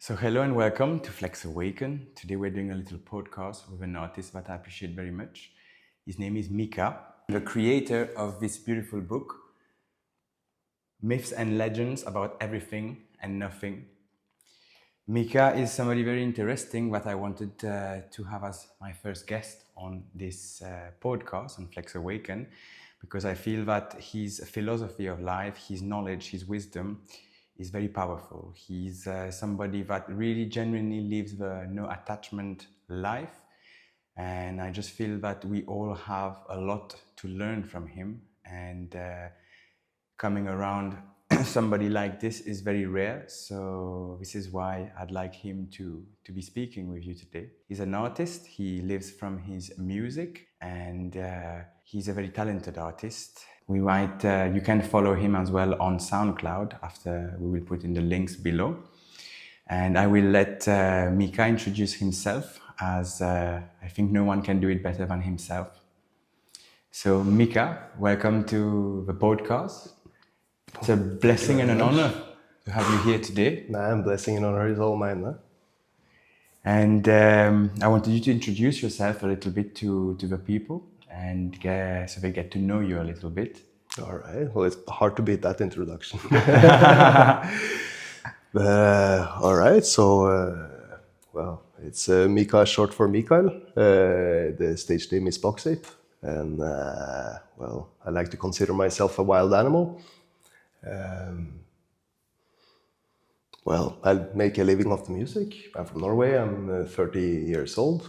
So hello and welcome to Flex Awaken. Today we're doing a little podcast with an artist that I appreciate very much. His name is Mika, the creator of this beautiful book, Myths and Legends About Everything and Nothing. Mika is somebody very interesting that I wanted to have as my first guest on this podcast on Flex Awaken, because I feel that his philosophy of life, his knowledge, his wisdom is very powerful. He's somebody that really genuinely lives the no attachment life. And I just feel that we all have a lot to learn from him. And coming around somebody like this is very rare. So this is why I'd like him to be speaking with you today. He's an artist. He lives from his music, and he's a very talented artist. You can follow him as well on SoundCloud. After we will put in the links below. And I will let Mika introduce himself, as I think no one can do it better than himself. So Mika, welcome to the podcast. It's a blessing and an honor to have you here today. Blessing and honor is all mine. Huh? And I wanted you to introduce yourself a little bit to the people, and so they get to know you a little bit. All right. Well, it's hard to beat that introduction. All right. So, it's Mika, short for Mikael. The stage name is Box Ape. And, I like to consider myself a wild animal. I make a living off the music. I'm from Norway. I'm 30 years old.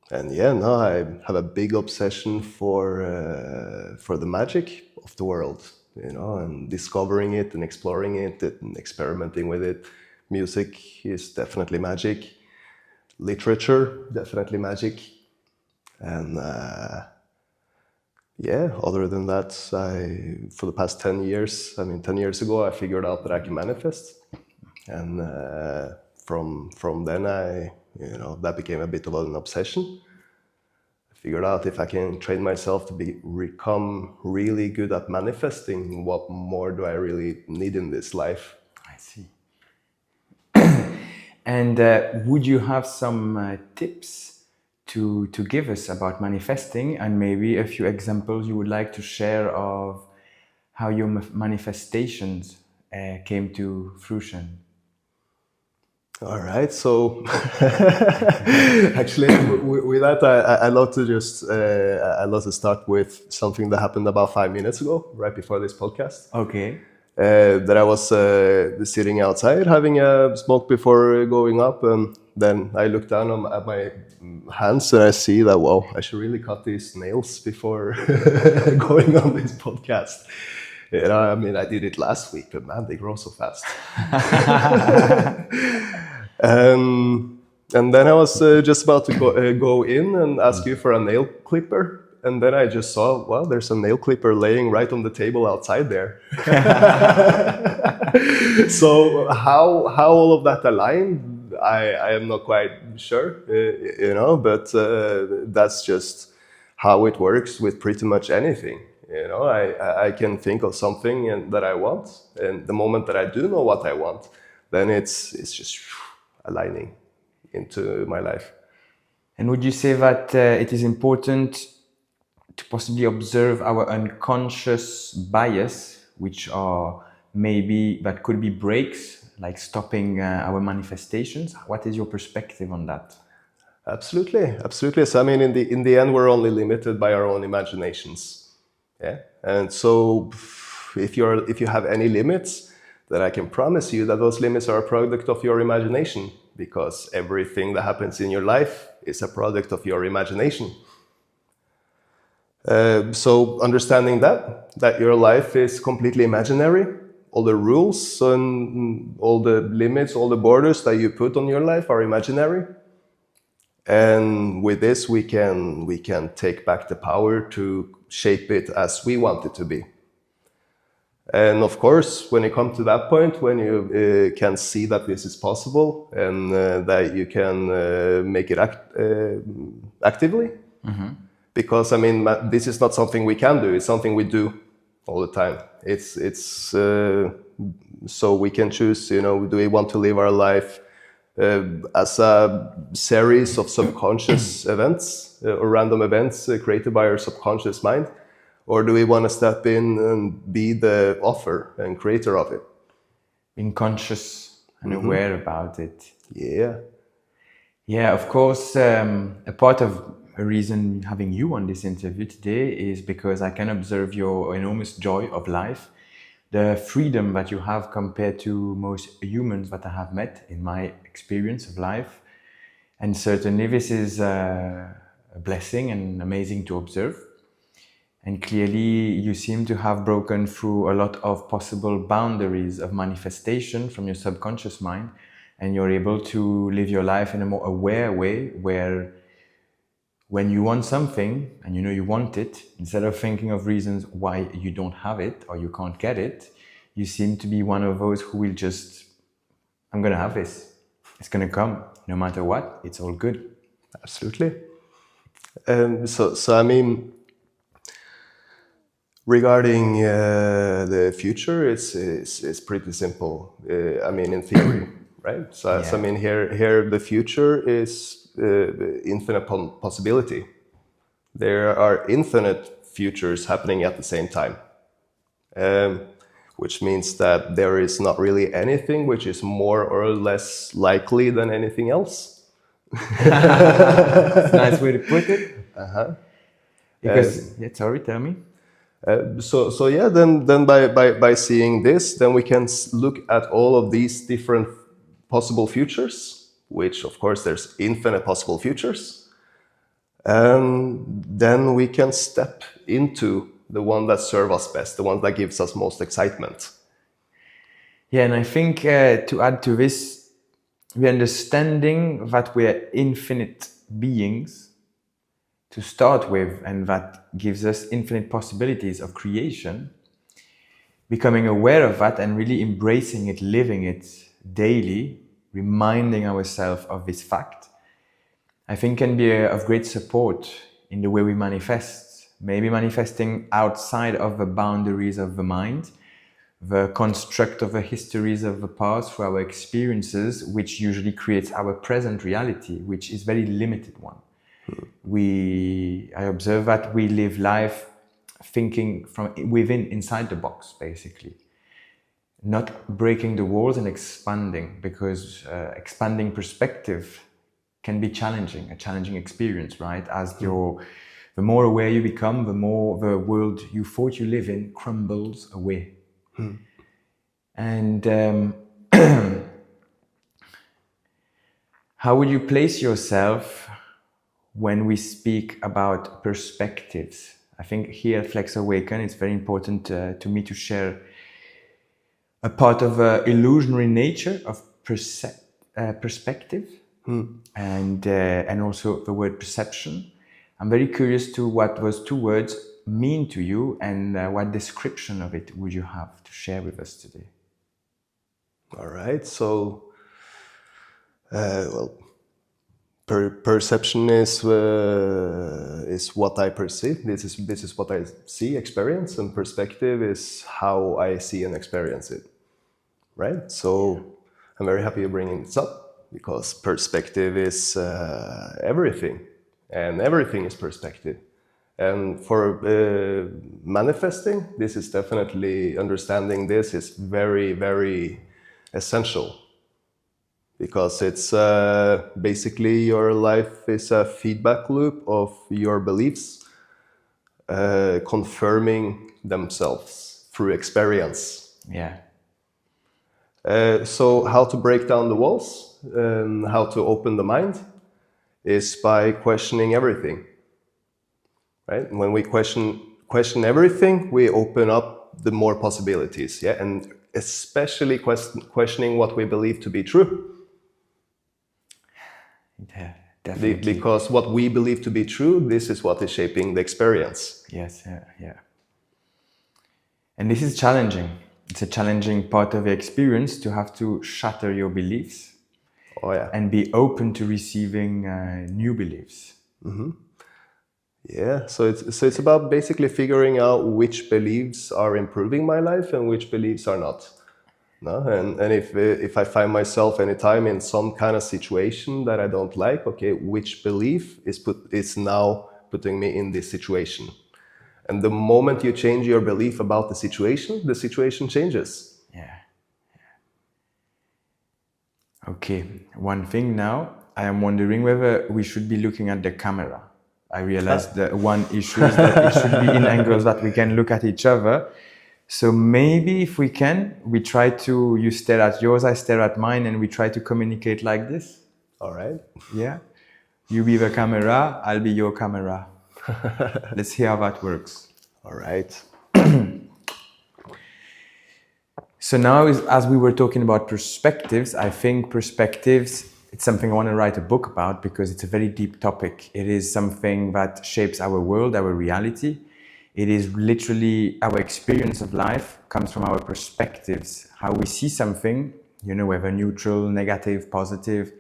I have a big obsession for the magic of the world, and discovering it and exploring it and experimenting with it. Music is definitely magic. Literature, definitely magic. And other than that, for the past 10 years, 10 years ago, I figured out that I can manifest. And from then, that became a bit of an obsession. I figured out if I can train myself to become really good at manifesting, what more do I really need in this life? I see. And would you have some tips to give us about manifesting, and maybe a few examples you would like to share of how your manifestations came to fruition? All right. So actually, with that, I love to start with something that happened about 5 minutes ago, right before this podcast. Okay. That I was sitting outside having a smoke before going up, and then I look down at my hands and I see that, wow, I should really cut these nails before going on this podcast. I did it last week, but man, they grow so fast. And then I was just about to go in and ask you for a nail clipper. And then I just saw, well, there's a nail clipper laying right on the table outside there. So how all of that aligned, I am not quite sure, but that's just how it works with pretty much anything. I can think of something that I want, and the moment that I do know what I want, then it's just aligning into my life. And would you say that it is important to possibly observe our unconscious bias, which are maybe that could be breaks, like stopping our manifestations? What is your perspective on that? Absolutely. So in the end, we're only limited by our own imaginations. Yeah, and so if you have any limits, then I can promise you that those limits are a product of your imagination, because everything that happens in your life is a product of your imagination. So understanding that your life is completely imaginary, all the rules and all the limits, all the borders that you put on your life are imaginary. And with this, we can take back the power to shape it as we want it to be. And of course, when you come to that point, when you can see that this is possible and that you can make it actively, because this is not something we can do; it's something we do all the time. It's So we can choose, do we want to live our life as a series of subconscious events or random events created by our subconscious mind? Or do we want to step in and be the author and creator of it? Being conscious and aware about it. Yeah. Yeah, of course, a part of a reason having you on this interview today is because I can observe your enormous joy of life, the freedom that you have compared to most humans that I have met in my experience of life. And certainly this is a blessing and amazing to observe. And clearly you seem to have broken through a lot of possible boundaries of manifestation from your subconscious mind, and you're able to live your life in a more aware way where when you want something and you know you want it, instead of thinking of reasons why you don't have it or you can't get it, you seem to be one of those who will just, I'm going to have this. It's going to come no matter what. It's all good. Absolutely. So I mean, regarding the future, it's pretty simple. I mean, in theory, right? So I mean, here the future is infinite possibility. There are infinite futures happening at the same time, which means that there is not really anything which is more or less likely than anything else. That's a nice way to put it. Because, sorry, tell me. Then by seeing this, then we can look at all of these different possible futures, which of course there's infinite possible futures. And then we can step into the one that serves us best, the one that gives us most excitement. Yeah, and I think to add to this, the understanding that we're infinite beings to start with, and that gives us infinite possibilities of creation, becoming aware of that and really embracing it, living it daily, reminding ourselves of this fact, I think can be of great support in the way we manifest, maybe manifesting outside of the boundaries of the mind, the construct of the histories of the past through our experiences, which usually creates our present reality, which is very limited one. I observe that we live life thinking from within, inside the box, basically. Not breaking the walls and expanding, because expanding perspective can be challenging, a challenging experience, right? As the more aware you become, the more the world you thought you live in crumbles away. And how would you place yourself when we speak about perspectives? I think here at Flex Awaken, it's very important to me to share a part of illusionary nature of perspective and also the word perception. I'm very curious to what those two words mean to you, and what description of it would you have to share with us today? All right. So, perception is what I perceive. This is what I see, experience, and perspective is how I see and experience it. Right. So, I'm very happy you're bringing this up, because perspective is everything, and everything is perspective. And for manifesting, this is definitely, understanding this is very, very essential, because it's basically your life is a feedback loop of your beliefs confirming themselves through experience. Yeah. So how to break down the walls, how to open the mind, is by questioning everything. Right? When we question everything, we open up the more possibilities. Yeah, and especially questioning what we believe to be true. Yeah, definitely. Because what we believe to be true, this is what is shaping the experience. Yes, yeah. And this is challenging. It's a challenging part of the experience to have to shatter your beliefs. Oh yeah. And be open to receiving new beliefs. Mm-hmm. Yeah, so it's about basically figuring out which beliefs are improving my life and which beliefs are not. No? And if I find myself anytime in some kind of situation that I don't like, okay, which belief is now putting me in this situation? And the moment you change your belief about the situation changes. Yeah. Okay, one thing now, I am wondering whether we should be looking at the camera. I realized that one issue is that it should be in angles that we can look at each other. So maybe if we can, we try to, you stare at yours, I stare at mine, and we try to communicate like this. All right. Yeah? You be the camera, I'll be your camera. Let's see how that works. All right. So now, as we were talking about perspectives, I think perspectives, it's something I want to write a book about because it's a very deep topic. It is something that shapes our world, our reality. It is literally our experience of life comes from our perspectives, how we see something, whether neutral, negative, positive.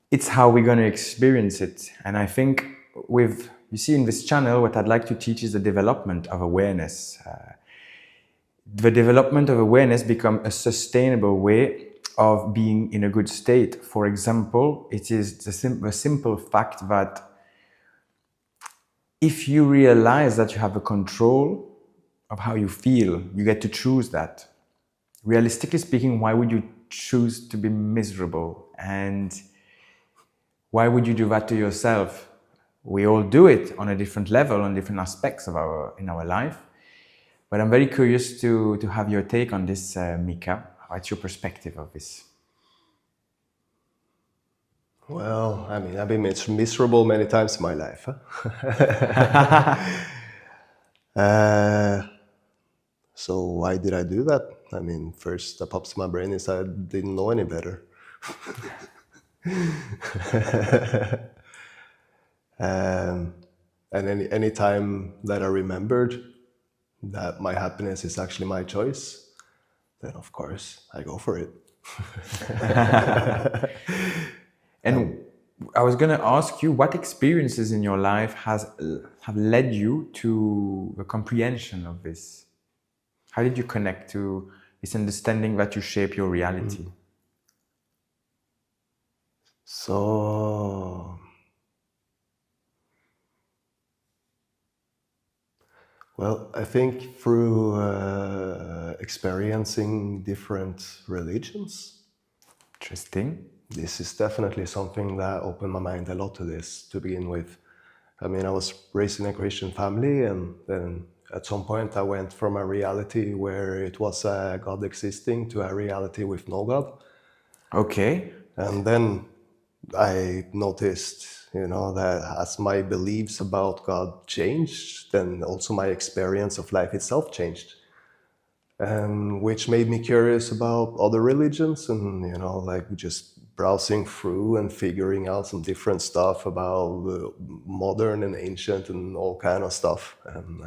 It's how we're going to experience it. And I think you see in this channel, what I'd like to teach is the development of awareness. The development of awareness becomes a sustainable way of being in a good state. For example, it is the simple fact that if you realize that you have a control of how you feel, you get to choose that. Realistically speaking, why would you choose to be miserable? And why would you do that to yourself? We all do it on a different level, on different aspects in our life. But I'm very curious to have your take on this, Mika. What's your perspective of this? Well, I mean, I've been miserable many times in my life. Huh? So why did I do that? I mean, first that pops in my brain is I didn't know any better. And any time that I remembered that my happiness is actually my choice, then of course I go for it. And I was going to ask you, what experiences in your life have led you to the comprehension of this? How did you connect to this understanding that you shape your reality? So, well, I think through experiencing different religions. Interesting. This is definitely something that opened my mind a lot to this to begin with. I mean, I was raised in a Christian family, and then at some point I went from a reality where it was a God existing to a reality with no God. Okay. And then I noticed, that as my beliefs about God changed, then also my experience of life itself changed. Which made me curious about other religions and, like just browsing through and figuring out some different stuff about modern and ancient and all kind of stuff. And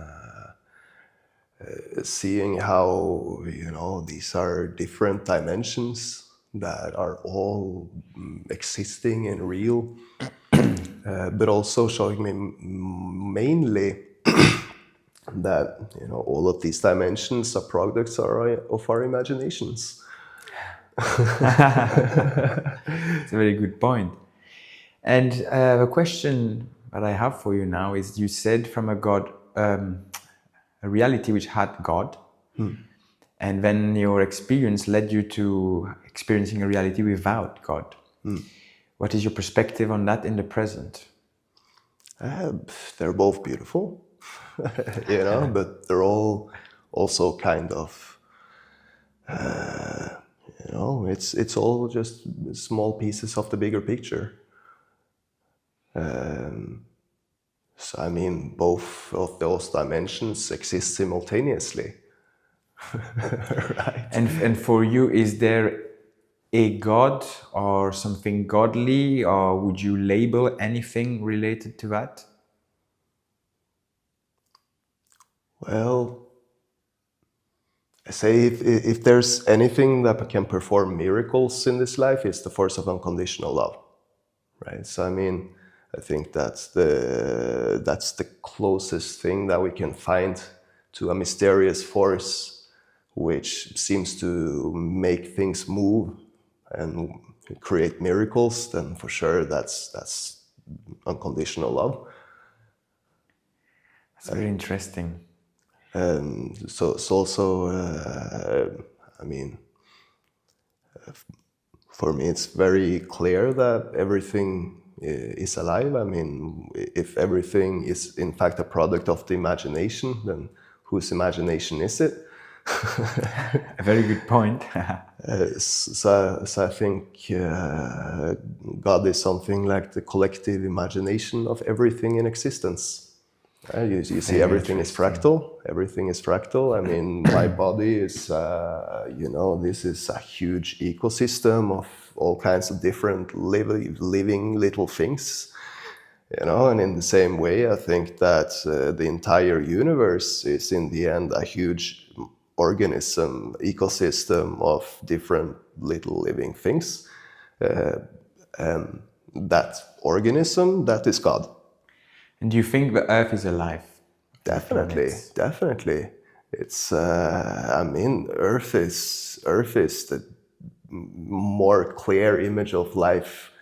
seeing how, these are different dimensions that are all existing and real, but also showing me mainly that all of these dimensions are products of our imaginations. It's a very good point. And the question that I have for you now is: you said from a God, a reality which had God, and then your experience led you to experiencing a reality without God. What is your perspective on that in the present? They're both beautiful, but they're all also kind of, it's all just small pieces of the bigger picture. So I mean, both of those dimensions exist simultaneously. Right. And for you, is there a God or something godly, or would you label anything related to that? Well, I say if there's anything that can perform miracles in this life, it's the force of unconditional love, right? So I mean, I think that's the closest thing that we can find to a mysterious force which seems to make things move and create miracles, then for sure that's unconditional love. That's very interesting. So it's also, I mean, for me, it's very clear that everything is alive. I mean, if everything is in fact a product of the imagination, then whose imagination is it? A very good point. So I think God is something like the collective imagination of everything in existence. You see, everything is fractal. Everything is fractal. I mean, my body is, this is a huge ecosystem of all kinds of different living little things. And in the same way, I think that the entire universe is in the end a huge organism, ecosystem of different little living things. And that organism, that is God. And do you think the Earth is alive? Definitely. It's, Earth is the more clear image of life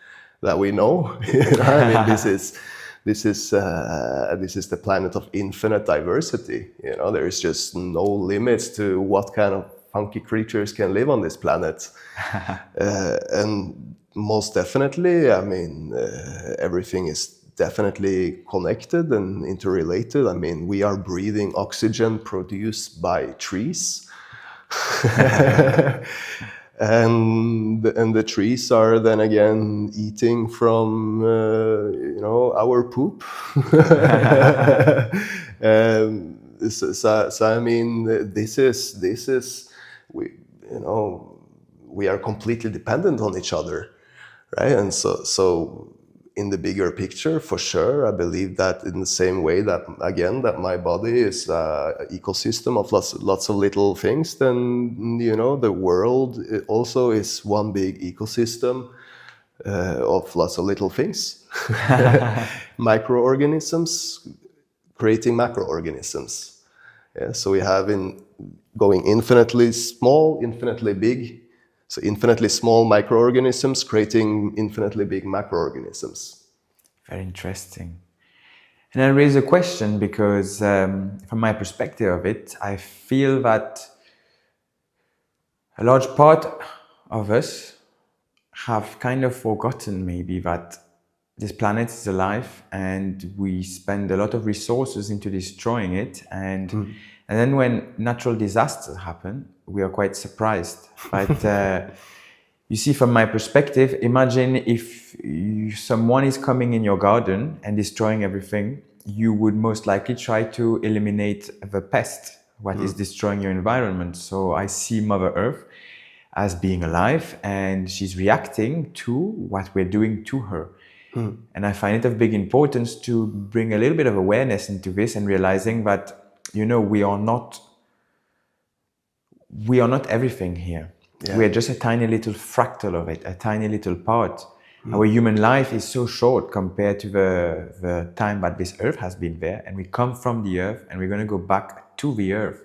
that we know. This is the planet of infinite diversity. There is just no limits to what kind of funky creatures can live on this planet. And most definitely, everything is definitely connected and interrelated. We are breathing oxygen produced by trees. And the trees are then again eating from our poop. This is we are completely dependent on each other, right? And so in the bigger picture, for sure, I believe that in the same way that my body is an ecosystem of lots of little things, then the world also is one big ecosystem of lots of little things. Microorganisms creating macroorganisms. Yeah, so we have going infinitely small, infinitely big. So infinitely small microorganisms creating infinitely big macroorganisms. Very interesting. And I raise a question because from my perspective of it, I feel that a large part of us have kind of forgotten maybe that this planet is alive and we spend a lot of resources into destroying it. And then when natural disasters happen, we are quite surprised. But you see, from my perspective, imagine if someone is coming in your garden and destroying everything, you would most likely try to eliminate the pest, what is destroying your environment. So I see Mother Earth as being alive and she's reacting to what we're doing to her. And I find it of big importance to bring a little bit of awareness into this and realizing that, we are not everything here. Yeah. We are just a tiny little fractal of it, a tiny little part. Our human life is so short compared to the time that this earth has been there, and we come from the earth and we're going to go back to the earth.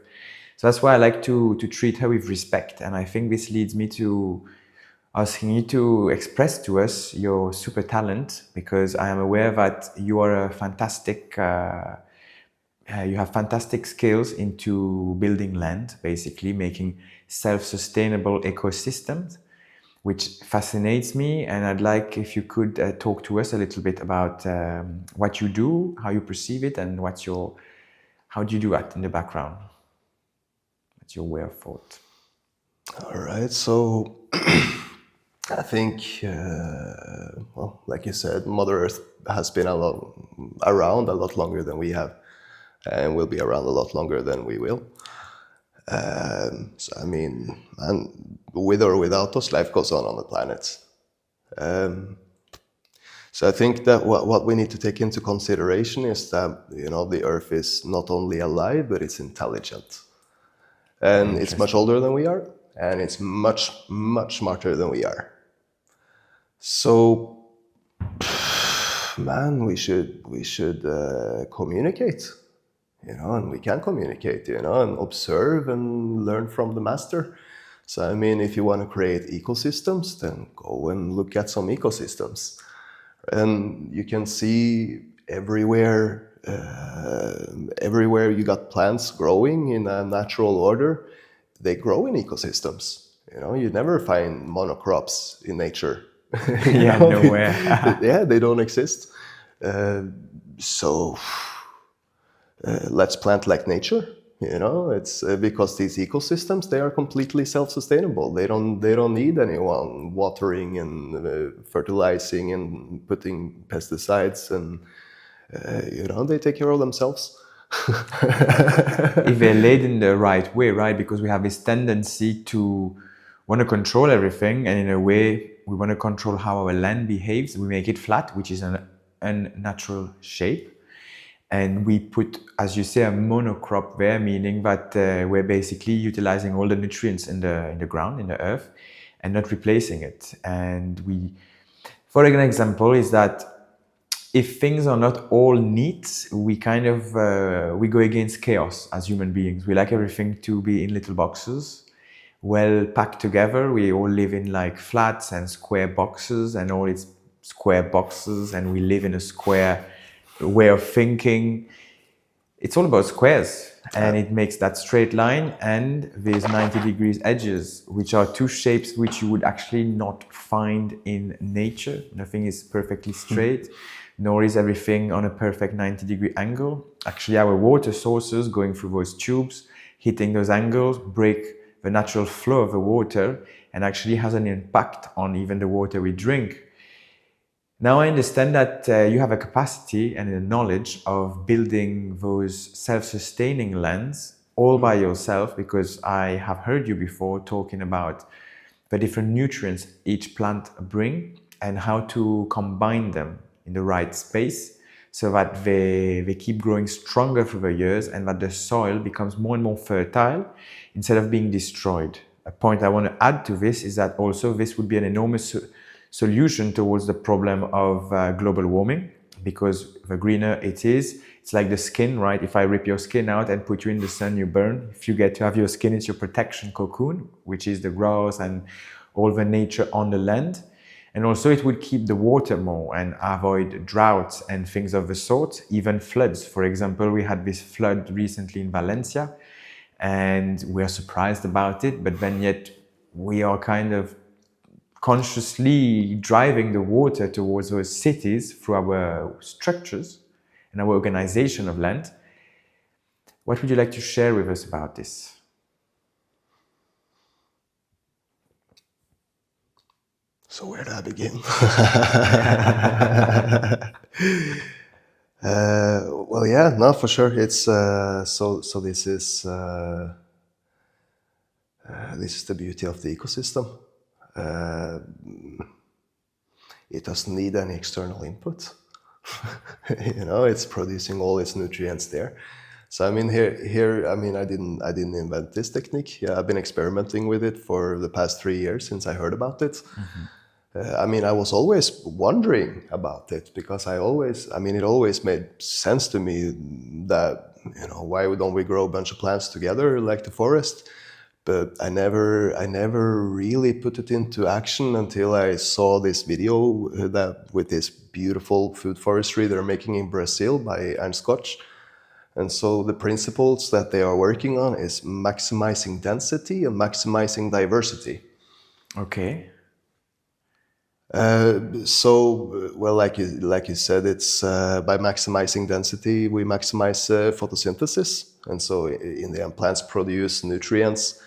So that's why I like to treat her with respect. And I think this leads me to asking you to express to us your super talent, because I am aware that you are a fantastic, you have fantastic skills into building land, basically making self-sustainable ecosystems, which fascinates me. And I'd like if you could talk to us a little bit about what you do, how you perceive it, and how do you do that in the background? What's your way of thought? All right, so I think, like you said, Mother Earth has been around a lot longer than we have, and will be around a lot longer than we will. And with or without us, life goes on the planet. So I think that what we need to take into consideration is that, the Earth is not only alive, but it's intelligent. And it's much older than we are, and it's much, much smarter than we are. So, man, we should communicate. and we can communicate, and observe and learn from the master. So, I mean, if you want to create ecosystems, then go and look at some ecosystems. And you can see everywhere you got plants growing in a natural order, they grow in ecosystems. You never find monocrops in nature. Yeah, nowhere. Yeah, they don't exist. So let's plant like nature. It's because these ecosystems, they are completely self-sustainable. They don't need anyone watering and fertilizing and putting pesticides, and they take care of themselves. If they're laid in the right way, right? Because we have this tendency to want to control everything, and in a way, we want to control how our land behaves. We make it flat, which is an unnatural shape. And we put, as you say, a monocrop there, meaning that we're basically utilizing all the nutrients in the ground, in the earth, and not replacing it. And for an example, is that if things are not all neat, we kind of we go against chaos as human beings. We like everything to be in little boxes, well packed together. We all live in like flats and square boxes, and all its square boxes, and we live in a square way of thinking. It's all about squares, and it makes that straight line and these 90 degrees edges, which are two shapes which you would actually not find in nature. Nothing is perfectly straight, nor is everything on a perfect 90-degree angle. Actually, our water sources going through those tubes, hitting those angles, break the natural flow of the water, and actually has an impact on even the water we drink. Now I understand that you have a capacity and a knowledge of building those self-sustaining lands all by yourself, because I have heard you before talking about the different nutrients each plant bring and how to combine them in the right space so that they keep growing stronger through the years, and that the soil becomes more and more fertile instead of being destroyed. A point I want to add to this is that also this would be an enormous solution towards the problem of global warming, because the greener it is, it's like the skin, right? If I rip your skin out and put you in the sun, you burn. If you get to have your skin, it's your protection cocoon, which is the grass and all the nature on the land. And also it would keep the water more and avoid droughts and things of the sort, even floods. For example, we had this flood recently in Valencia, and we are surprised about it, but then yet we are kind of consciously driving the water towards those cities through our structures and our organization of land. What would you like to share with us about this? So where do I begin? Well, yeah, no, for sure. It's so this is the beauty of the ecosystem. It doesn't need any external input. It's producing all its nutrients there. So I mean, here, I mean, I didn't invent this technique. Yeah, I've been experimenting with it for the past 3 years since I heard about it. I mean, I was always wondering about it, because it always made sense to me that, why don't we grow a bunch of plants together like the forest? But I never really put it into action until I saw this video that with this beautiful food forestry they're making in Brazil by Ernst Koch. And so the principles that they are working on is maximizing density and maximizing diversity. Okay. Well, like you said, it's by maximizing density we maximize photosynthesis, and so in the end plants produce nutrients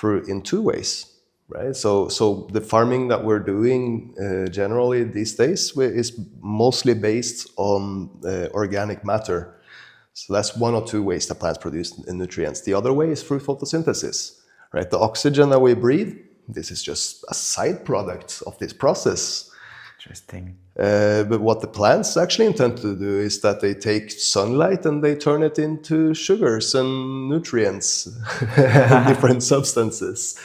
in 2 ways, right? So the farming that we're doing generally these days is mostly based on organic matter. So that's 1 or 2 ways that plants produce nutrients. The other way is through photosynthesis, right? The oxygen that we breathe, this is just a side product of this process. Interesting. But what the plants actually intend to do is that they take sunlight and they turn it into sugars and nutrients, different substances.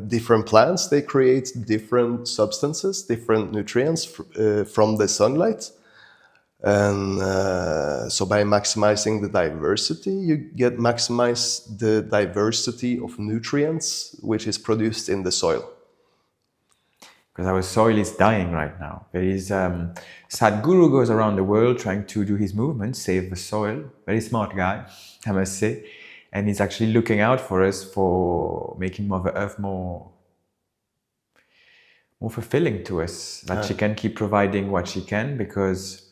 Different plants, they create different substances, different nutrients from the sunlight. And so by maximizing the diversity, you get maximize the diversity of nutrients which is produced in the soil. Because our soil is dying right now. There is Sadhguru goes around the world trying to do his movement, save the soil. Very smart guy, I must say. And he's actually looking out for us for making Mother Earth more fulfilling to us. That she can keep providing what she can, because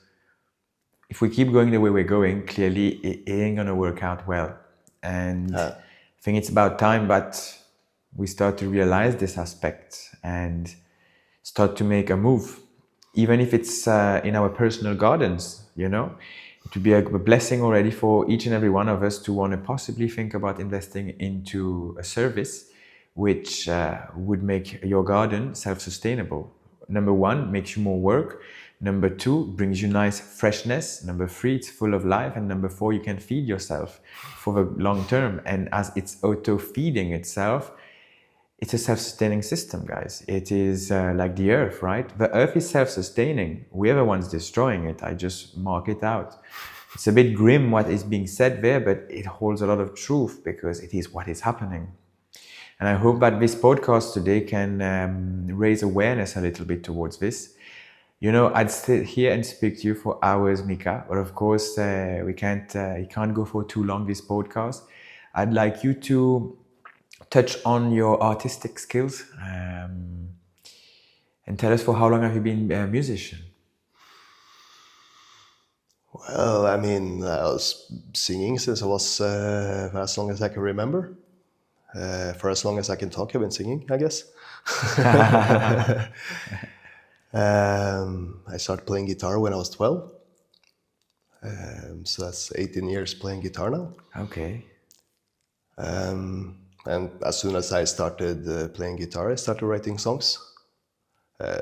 if we keep going the way we're going, clearly it ain't gonna work out well. And I think it's about time that we start to realize this aspect and start to make a move, even if it's in our personal gardens, you know. It would be a blessing already for each and every one of us to want to possibly think about investing into a service which would make your garden self-sustainable. Number one, makes you more work. Number two, brings you nice freshness. Number three, it's full of life. And number four, you can feed yourself for the long term. And as it's auto-feeding itself, it's a self-sustaining system, guys. It is like the earth, right? The earth is self-sustaining. We're the ones destroying it. I just mark it out. It's a bit grim what is being said there, but it holds a lot of truth because it is what is happening. And I hope that this podcast today can raise awareness a little bit towards this. You know, I'd sit here and speak to you for hours, Mika, but of course it can't go for too long, this podcast. I'd like you to touch on your artistic skills and tell us, for how long have you been a musician? Well, I mean, I was singing since I was for as long as I can remember. For as long as I can talk, I've been singing, I guess. I started playing guitar when I was 12. So that's 18 years playing guitar now. Okay. And as soon as I started playing guitar, I started writing songs.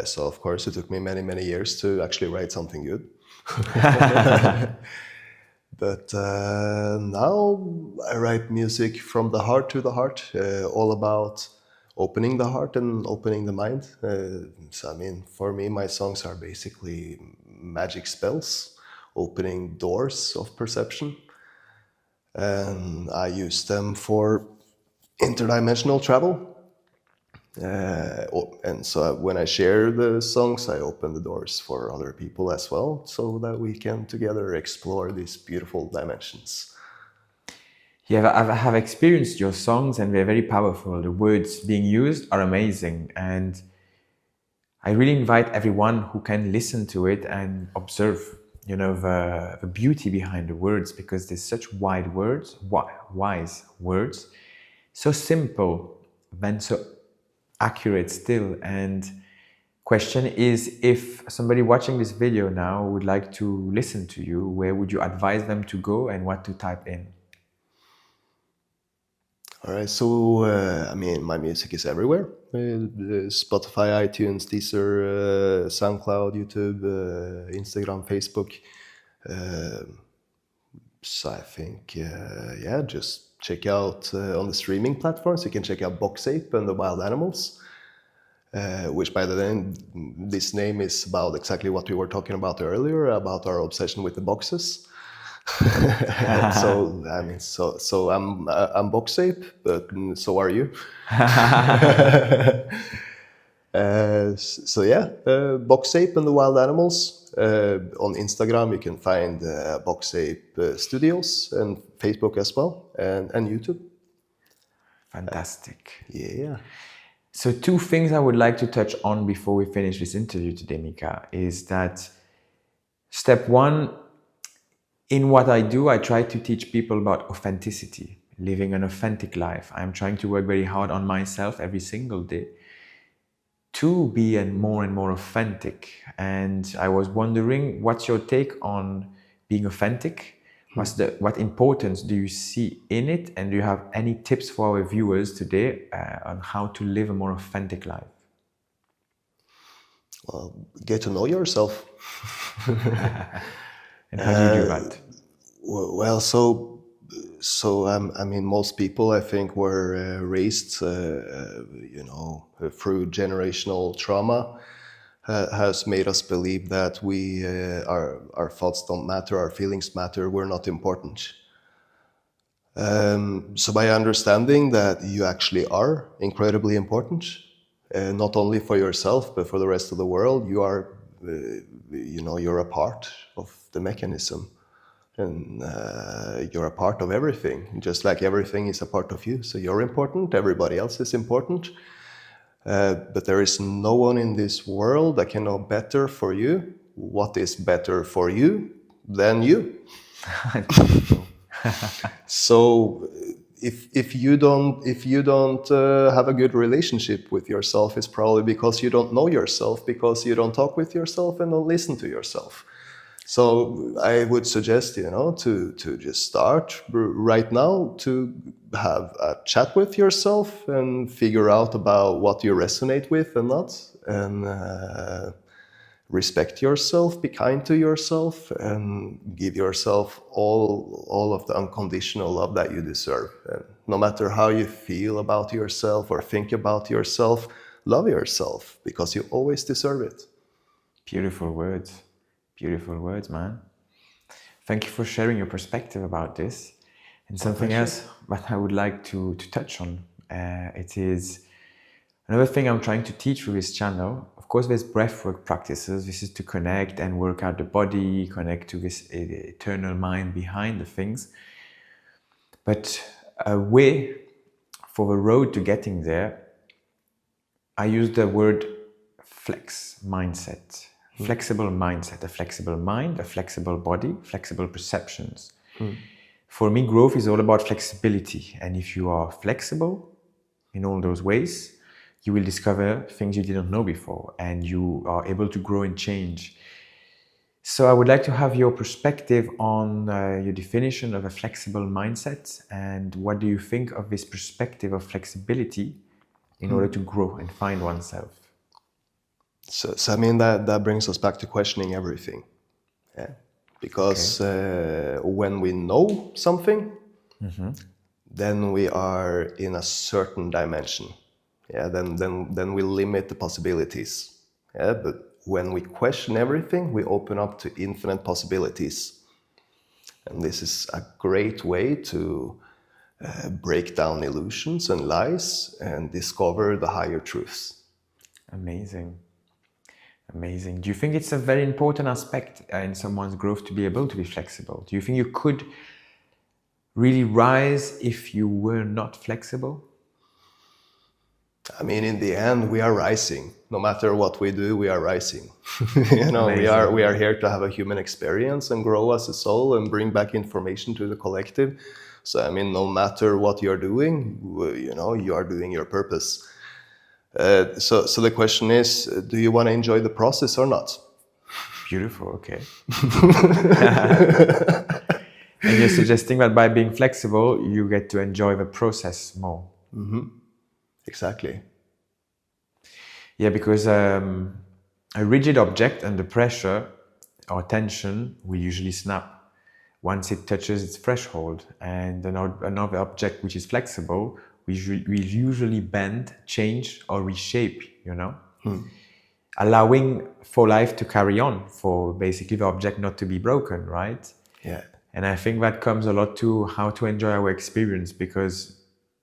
So of course it took me many, many years to actually write something good. But now I write music from the heart to the heart, all about opening the heart and opening the mind. So I mean, for me, my songs are basically magic spells, opening doors of perception. And I use them for interdimensional travel. And so when I share the songs, I open the doors for other people as well, so that we can together explore these beautiful dimensions. Yeah, I have experienced your songs and they're very powerful. The words being used are amazing. And I really invite everyone who can listen to it and observe, you know, the beauty behind the words, because there's such wide words, wise words, so simple, then so accurate still. And question is, if somebody watching this video now would like to listen to you, where would you advise them to go and what to type in? All right, so I mean, my music is everywhere: Spotify, iTunes, Deezer, SoundCloud, YouTube, Instagram, Facebook. So I think, yeah, just check out on the streaming platforms. You can check out Box Ape and the Wild Animals, which, by the way, this name is about exactly what we were talking about earlier, about our obsession with the boxes. So I mean, so I'm Box Ape, but so are you. So yeah, Box Ape and the Wild Animals. On Instagram, you can find Box Ape Studios, and Facebook as well, and YouTube. Fantastic. Yeah. So 2 things I would like to touch on before we finish this interview today, Mika, is that step 1, in what I do, I try to teach people about authenticity, living an authentic life. I'm trying to work very hard on myself every single day to be more and more authentic. And I was wondering, what's your take on being authentic? What importance do you see in it? And do you have any tips for our viewers today on how to live a more authentic life? Well, get to know yourself. And how do you do that? Well, I mean, most people, I think, were raised, you know, through generational trauma, has made us believe that our thoughts don't matter, our feelings matter, we're not important. So by understanding that you actually are incredibly important, not only for yourself but for the rest of the world, you're a part of the mechanism, and you're a part of everything, just like everything is a part of you. So you're important, everybody else is important, but there is no one in this world that can know better for you what is better for you than you. So if you don't have a good relationship with yourself, it's probably because you don't know yourself, because you don't talk with yourself and don't listen to yourself. So I would suggest, to just start right now to have a chat with yourself and figure out about what you resonate with and not, and respect yourself, be kind to yourself, and give yourself all of the unconditional love that you deserve. And no matter how you feel about yourself or think about yourself, love yourself, because you always deserve it. Beautiful words. Beautiful words, man. Thank you for sharing your perspective about this. And something else that I would like to touch on, it is another thing I'm trying to teach through this channel. Of course, there's breathwork practices. This is to connect and work out the body, connect to this eternal mind behind the things. But a way for the road to getting there, I use the word flex mindset. Flexible mindset, a flexible mind, a flexible body, flexible perceptions. For me, growth is all about flexibility. And if you are flexible in all those ways, you will discover things you didn't know before, and you are able to grow and change. So I would like to have your perspective on your definition of a flexible mindset, and what do you think of this perspective of flexibility in order to grow and find oneself? So I mean, that brings us back to questioning everything. Yeah. Because when we know something, then we are in a certain dimension. Yeah, then we limit the possibilities. Yeah, but when we question everything, we open up to infinite possibilities. And this is a great way to break down illusions and lies and discover the higher truths. Amazing. Amazing. Do you think it's a very important aspect in someone's growth to be able to be flexible? Do you think you could really rise if you were not flexible? I mean, in the end, we are rising. No matter what we do, we are rising. Amazing. we are here to have a human experience and grow as a soul and bring back information to the collective. So, I mean, no matter what you're doing, you are doing your purpose. So the question is, do you want to enjoy the process or not? Beautiful, okay. And you're suggesting that by being flexible, you get to enjoy the process more. Exactly. Yeah, because a rigid object under pressure or tension will usually snap once it touches its threshold. And another object which is flexible will usually bend, change, or reshape, allowing for life to carry on, for basically the object not to be broken, right? Yeah. And I think that comes a lot to how to enjoy our experience, because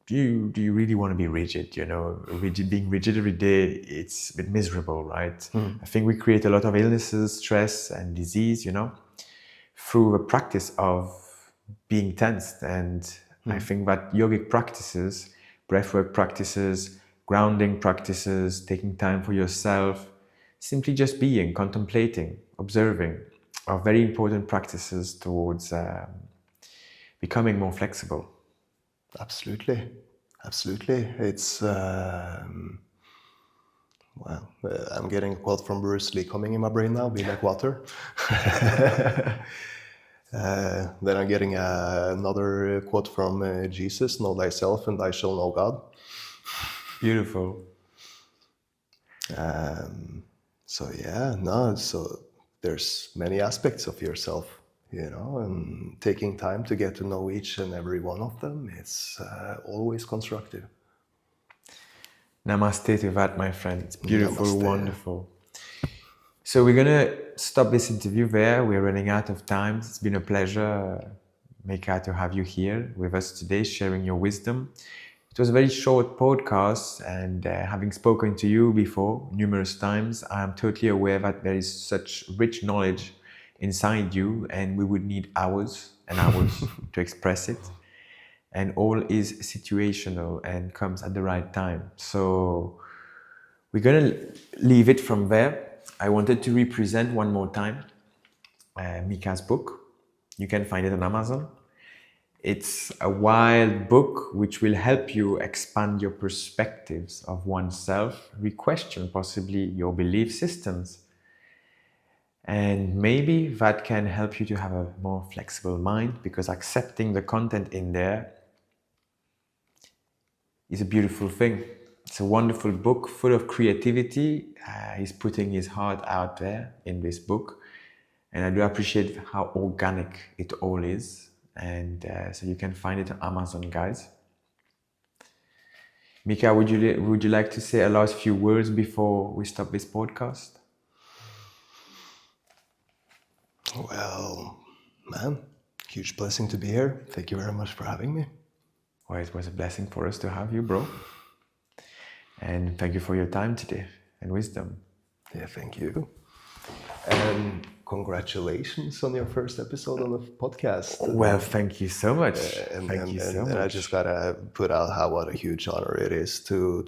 do you really want to be rigid? Being rigid every day, it's a bit miserable, right? I think we create a lot of illnesses, stress, and disease, through the practice of being tensed. And I think that yogic practices, breathwork practices, grounding practices, taking time for yourself, simply just being, contemplating, observing, are very important practices towards becoming more flexible. Absolutely. It's I'm getting a quote from Bruce Lee coming in my brain now, be like water. Then I'm getting another quote from Jesus, know thyself and thou shalt know God. Beautiful. So there's many aspects of yourself, and taking time to get to know each and every one of them is always constructive. Namaste to that, my friend. It's beautiful, Namaste. wonderful. So we're gonna stop this interview there. We're running out of time. It's been a pleasure, Mika, to have you here with us today, sharing your wisdom. It was a very short podcast, and having spoken to you before numerous times, I am totally aware that there is such rich knowledge inside you, and we would need hours and hours to express it. And all is situational and comes at the right time. So we're gonna leave it from there. I wanted to represent one more time Mika's book. You can find it on Amazon. It's a wild book which will help you expand your perspectives of oneself, re-question possibly your belief systems. And maybe that can help you to have a more flexible mind, because accepting the content in there is a beautiful thing. It's a wonderful book full of creativity. He's putting his heart out there in this book. And I do appreciate how organic it all is. And so you can find it on Amazon, guys. Mika, would you like to say a last few words before we stop this podcast? Well, man, huge blessing to be here. Thank you very much for having me. Well, it was a blessing for us to have you, bro. And thank you for your time today and wisdom. Yeah, thank you. And congratulations on your first episode on the podcast. Well, thank you so much. Thank you so much. And I just gotta put out what a huge honor it is to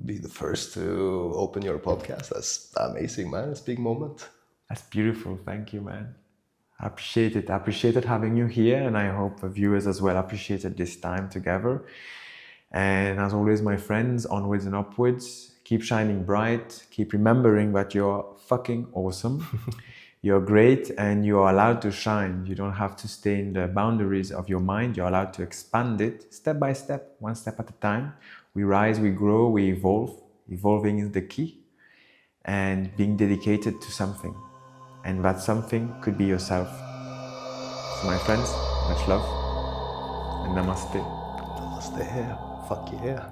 be the first to open your podcast. That's amazing, man. It's a big moment. That's beautiful. Thank you, man. I appreciate it. I appreciated having you here, and I hope the viewers as well appreciated this time together. And as always, my friends, onwards and upwards. Keep shining bright. Keep remembering that you're fucking awesome. You're great, and you're allowed to shine. You don't have to stay in the boundaries of your mind. You're allowed to expand it step by step, one step at a time. We rise, we grow, we evolve. Evolving is the key. And being dedicated to something. And that something could be yourself. So my friends, much love. And namaste. Namaste. Fuck yeah.